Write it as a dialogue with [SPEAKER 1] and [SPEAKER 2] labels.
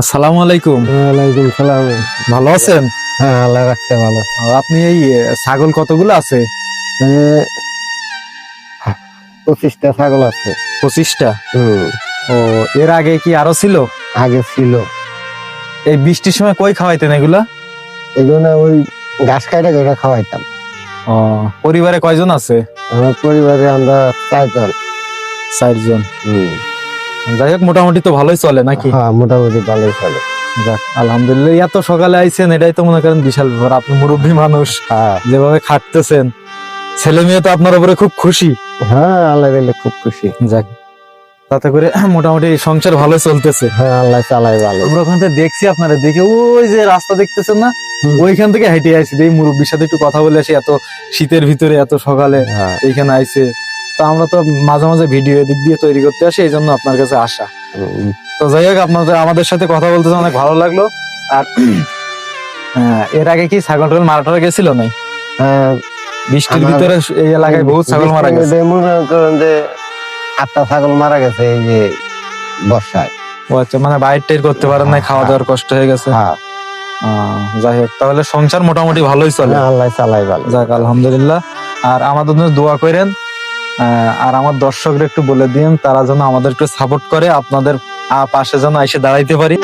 [SPEAKER 1] আসসালামু আলাইকুম।
[SPEAKER 2] ওয়ালাইকুম সালাম।
[SPEAKER 1] ভালো আছেন?
[SPEAKER 2] হ্যাঁ, আল্লাহ রাখছে ভালো।
[SPEAKER 1] আপনি এই ছাগল কতগুলো আছে?
[SPEAKER 2] এ, 25টা ছাগল আছে।
[SPEAKER 1] 25টা।
[SPEAKER 2] হুম।
[SPEAKER 1] ও, এর আগে কি আরো ছিল?
[SPEAKER 2] আগে ছিল।
[SPEAKER 1] এই বৃষ্টির সময় কই খাওয়াইতেন এগুলা?
[SPEAKER 2] এগুলো ওই ঘাস কাটা করে খাওয়াইতাম।
[SPEAKER 1] ও, পরিবারে কয়জন আছে?
[SPEAKER 2] আমার পরিবারে আমরা 4 জন।
[SPEAKER 1] 4 জন।
[SPEAKER 2] হুম।
[SPEAKER 1] যাই হোক, মোটামুটি তো ভালোই চলে নাকি?
[SPEAKER 2] হ্যাঁ, মোটামুটি ভালোই চলে।
[SPEAKER 1] যাক, আলহামদুলিল্লাহ। এত সকালে আইছেন, এটাই তো মনে করেন বিশাল ব্যাপার। আপনি মুরব্বী মানুষ,
[SPEAKER 2] হ্যাঁ,
[SPEAKER 1] যেভাবে খাটতেছেন, ছেলে মেয়ে তো আপনার উপরে খুব খুশি।
[SPEAKER 2] হ্যাঁ, আল্লাহ দিলে খুব খুশি।
[SPEAKER 1] যাক, তাতে করে মোটামুটি সংসার ভালোই চলতেছে।
[SPEAKER 2] হ্যাঁ, আল্লাহ চালাই ভালো।
[SPEAKER 1] আমরা ওখান থেকে দেখছি আপনারা, দেখে ওই যে রাস্তা দেখতেছেন না,
[SPEAKER 2] হুম।
[SPEAKER 1] ওইখান থেকে হেঁটে আইছি। এই মুরব্বীর সাথে একটু কথা বলে আসি, এত শীতের ভিতরে এত সকালে
[SPEAKER 2] হ্যাঁ।
[SPEAKER 1] এইখানে আইছে। তো আমরা তো মাঝে মাঝে ভিডিও এদিক দিয়ে তৈরি করতে আসি, এই জন্য আপনার কাছে আসা।
[SPEAKER 2] হুম।
[SPEAKER 1] তো যাই হোক, আমাদের সাথে কথা বলতে অনেক ভালো লাগলো। আর এর আগে কি ছাগল টাগল মারা টারা গেছিল নাই?
[SPEAKER 2] হ্যাঁ,
[SPEAKER 1] বৃষ্টির
[SPEAKER 2] আমার
[SPEAKER 1] ভিতরে এই এলাকায় বহুত ছাগল মারা
[SPEAKER 2] বৃষ্টির
[SPEAKER 1] গেছে।
[SPEAKER 2] মধ্যে মনে করেন যে 8টা ছাগল মারা গেছে এই যে বর্ষায়।
[SPEAKER 1] ও আচ্ছা, মানে বাইর টাইর করতে পারেন নাই, খাওয়া দাওয়ার কষ্ট হয়ে গেছে।
[SPEAKER 2] হ্যাঁ,
[SPEAKER 1] যাই হোক, তাহলে সংসার মোটামুটি ভালোই চলে।
[SPEAKER 2] হ্যাঁ, আল্লাহ চালাই ভালো।
[SPEAKER 1] যাক, আলহামদুলিল্লাহ। আর আমাদের জন্য দোয়া করেন। আর আমার দর্শকরা একটু বলে দিন, তারা যেন আমাদের একটু সাপোর্ট করে, আপনাদের পাশে যেন এসে দাঁড়াইতে পারি।